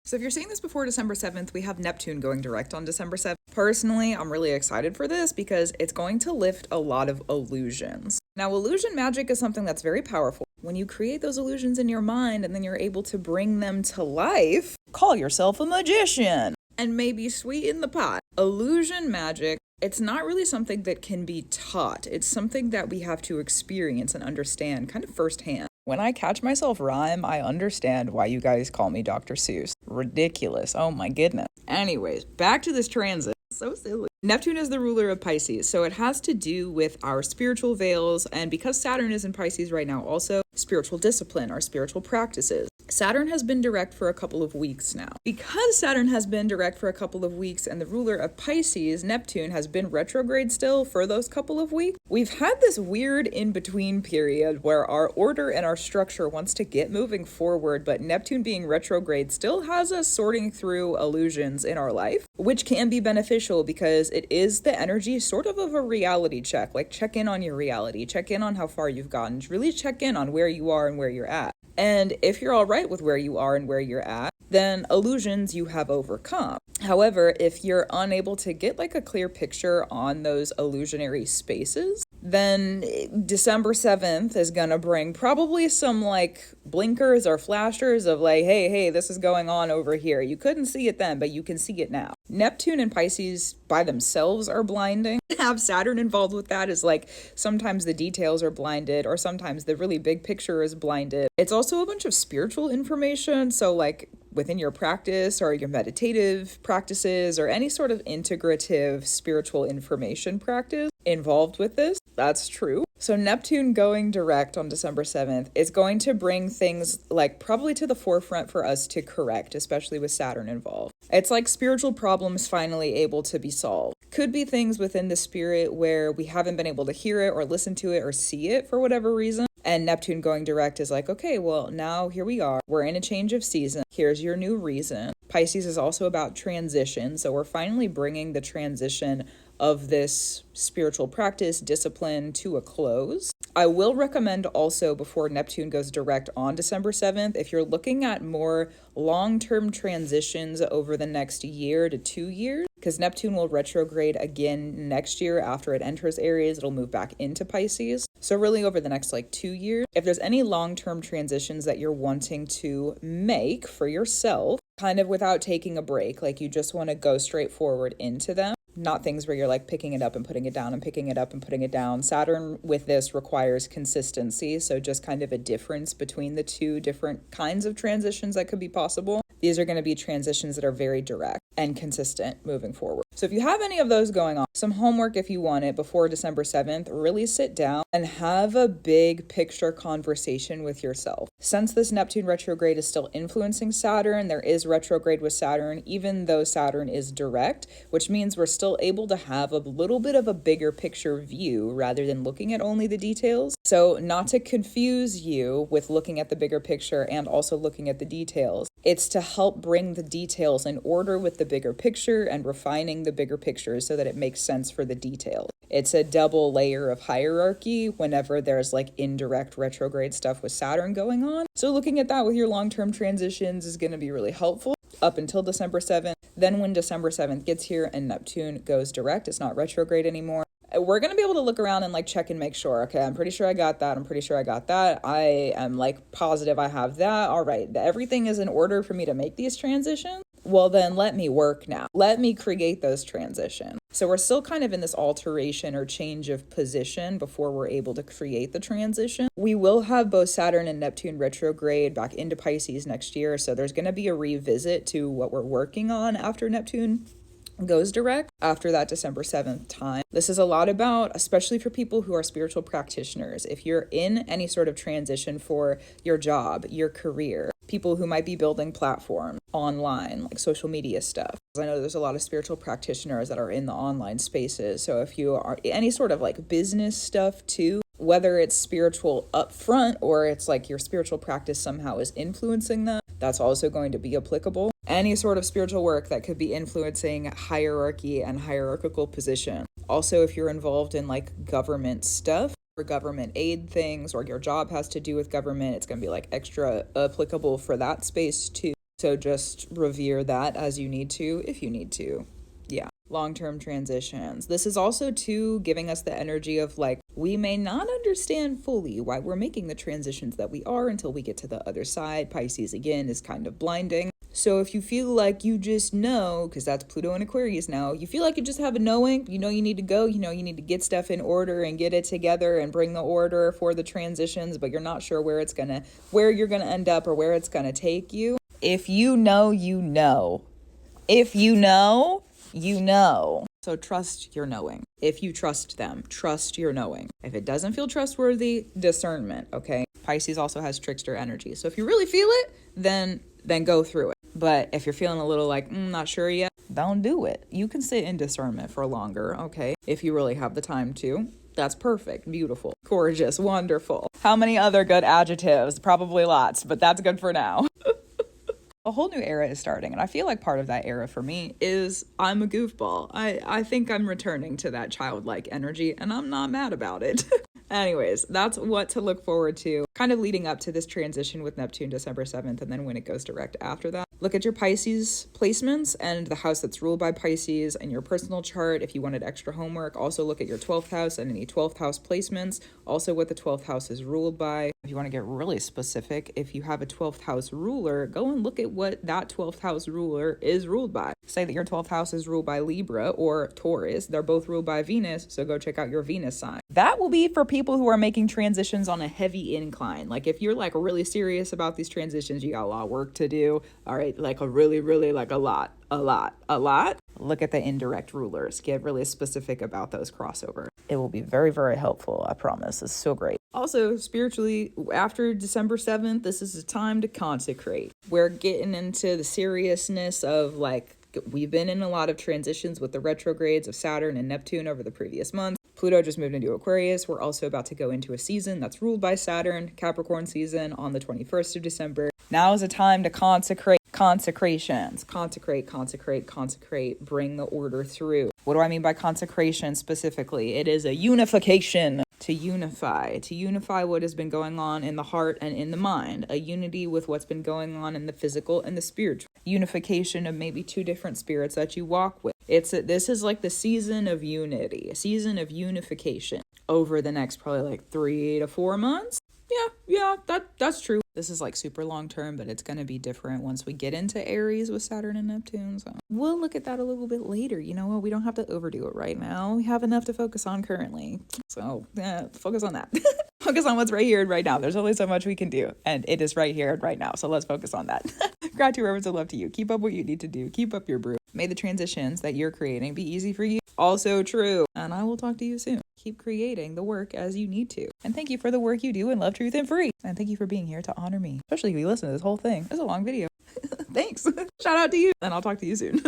So if you're seeing this before December 7th, we have Neptune going direct on December 7th. Personally, I'm really excited for this because it's going to lift a lot of illusions. Now, illusion magic is something that's very powerful. When you create those illusions in your mind and then you're able to bring them to life, call yourself a magician and maybe sweeten the pot. Illusion magic, it's not really something that can be taught. It's something that we have to experience and understand kind of firsthand. When I catch myself rhyme, I understand why you guys call me Dr. Seuss. Ridiculous. Oh my goodness. Anyways, back to this transit. So silly. Neptune is the ruler of Pisces, so it has to do with our spiritual veils, and because Saturn is in Pisces right now also, spiritual discipline, our spiritual practices. Saturn has been direct for a couple of weeks now. Because Saturn has been direct for a couple of weeks and the ruler of Pisces, Neptune, has been retrograde still for those couple of weeks, we've had this weird in-between period where our order and our structure wants to get moving forward, but Neptune being retrograde still has us sorting through illusions in our life, which can be beneficial because it is the energy sort of a reality check. Like, check in on your reality, check in on how far you've gotten, really check in on where you are and where you're at. And if you're all right with where you are and where you're at, then illusions you have overcome. However, if you're unable to get like a clear picture on those illusionary spaces, then December 7th is gonna bring probably some like blinkers or flashers of like, hey, this is going on over here. You couldn't see it then, but you can see it now. Neptune and Pisces by themselves are blinding. Have Saturn involved with that is like sometimes the details are blinded or sometimes the really big picture is blinded. It's also a bunch of spiritual information. So like within your practice or your meditative practices or any sort of integrative spiritual information practice involved with this, that's true. So Neptune going direct on December 7th is going to bring things like probably to the forefront for us to correct, especially with Saturn involved. It's like spiritual problems finally able to be solved. Could be things within the spirit where we haven't been able to hear it or listen to it or see it for whatever reason. And Neptune going direct is like, okay, well, now here we are. We're in a change of season. Here's your new reason. Pisces is also about transition. So we're finally bringing the transition of this spiritual practice, discipline to a close. I will recommend also before Neptune goes direct on December 7th, if you're looking at more long-term transitions over the next year to 2 years, because Neptune will retrograde again next year after it enters Aries, it'll move back into Pisces. So really over the next like 2 years, if there's any long-term transitions that you're wanting to make for yourself, kind of without taking a break, like you just want to go straight forward into them, not things where you're like picking it up and putting it down and picking it up and putting it down. Saturn with this requires consistency. So just kind of a difference between the two different kinds of transitions that could be possible. These are going to be transitions that are very direct and consistent moving forward. So if you have any of those going on, some homework if you want it before December 7th, really sit down and have a big picture conversation with yourself. Since this Neptune retrograde is still influencing Saturn, there is retrograde with Saturn, even though Saturn is direct, which means we're still able to have a little bit of a bigger picture view rather than looking at only the details. So not to confuse you with looking at the bigger picture and also looking at the details. It's to help bring the details in order with the bigger picture and refining the bigger picture so that it makes sense for the details. It's a double layer of hierarchy whenever there's like indirect retrograde stuff with Saturn going on. So looking at that with your long-term transitions is going to be really helpful up until December 7th. Then when December 7th gets here and Neptune goes direct, it's not retrograde anymore, we're going to be able to look around and like check and make sure, okay, I'm pretty sure I got that. I'm pretty sure I got that. I am like positive I have that. All right, everything is in order for me to make these transitions. Well, then let me work now. Let me create those transitions. So we're still kind of in this alteration or change of position before we're able to create the transition. We will have both Saturn and Neptune retrograde back into Pisces next year. So there's going to be a revisit to what we're working on after Neptune goes direct after that December 7th time. This is a lot about, especially for people who are spiritual practitioners, if you're in any sort of transition for your job, your career, people who might be building platforms online, like social media stuff. I know there's a lot of spiritual practitioners that are in the online spaces. So if you are any sort of like business stuff too, whether it's spiritual upfront or it's like your spiritual practice somehow is influencing that, that's also going to be applicable. Any sort of spiritual work that could be influencing hierarchy and hierarchical position. Also, if you're involved in like government stuff or government aid things, or your job has to do with government, it's going to be like extra applicable for that space too. So just revere that as you need to, if you need to. Yeah. Long-term transitions. This is also too giving us the energy of like, we may not understand fully why we're making the transitions that we are until we get to the other side. Pisces again is kind of blinding. So if you feel like you just know, because that's Pluto and Aquarius now, you feel like you just have a knowing, you know you need to go, you know you need to get stuff in order and get it together and bring the order for the transitions, but you're not sure where you're gonna end up or where it's gonna take you. If you know, you know. If you know, you know. So trust your knowing. If you trust them, trust your knowing. If it doesn't feel trustworthy, discernment, okay? Pisces also has trickster energy. So if you really feel it, then go through it. But if you're feeling a little like, not sure yet, don't do it. You can sit in discernment for longer, okay? If you really have the time to. That's perfect, beautiful, gorgeous, wonderful. How many other good adjectives? Probably lots, but that's good for now. A whole new era is starting, and I feel like part of that era for me is I'm a goofball. I think I'm returning to that childlike energy, and I'm not mad about it. Anyways, that's what to look forward to, kind of leading up to this transition with Neptune December 7th, and then when it goes direct after that. Look at your Pisces placements and the house that's ruled by Pisces in your personal chart if you wanted extra homework. Also look at your 12th house and any 12th house placements, also what the 12th house is ruled by. If you want to get really specific, if you have a 12th house ruler, go and look at what that 12th house ruler is ruled by. Say that your 12th house is ruled by Libra or Taurus. They're both ruled by Venus, so go check out your Venus sign. That will be for people who are making transitions on a heavy incline. Like if you're like really serious about these transitions, you got a lot of work to do. All right, like a really, like a lot. Look at the indirect rulers. Get really specific about those crossover. It will be very, very helpful. I promise. It's so great. Also, spiritually, after December 7th, this is a time to consecrate. We're getting into the seriousness of like, we've been in a lot of transitions with the retrogrades of Saturn and Neptune over the previous month. Pluto just moved into Aquarius. We're also about to go into a season that's ruled by Saturn, Capricorn season on the 21st of December. Now is a time to consecrate. Consecrations. Consecrate, bring the order through. What do I mean by consecration specifically? It is a unification. To unify what has been going on in the heart and in the mind, a unity with what's been going on in the physical and the spiritual, unification of maybe two different spirits that you walk with. This is like the season of unity, a season of unification over the next probably like 3 to 4 months. Yeah, that's true. This is like super long term, but it's going to be different once we get into Aries with Saturn and Neptune. So we'll look at that a little bit later. You know what? We don't have to overdo it right now. We have enough to focus on currently. So focus on that. Focus on what's right here and right now. There's only so much we can do, and it is right here and right now. So let's focus on that. Gratitude, reverence, and love to you. Keep up what you need to do. Keep up your brew. May the transitions that you're creating be easy for you. Also true. And I will talk to you soon. Keep creating the work as you need to. And thank you for the work you do in Love, Truth, and Free. And thank you for being here to honor me. Especially if you listen to this whole thing. It's a long video. Thanks. Shout out to you. And I'll talk to you soon.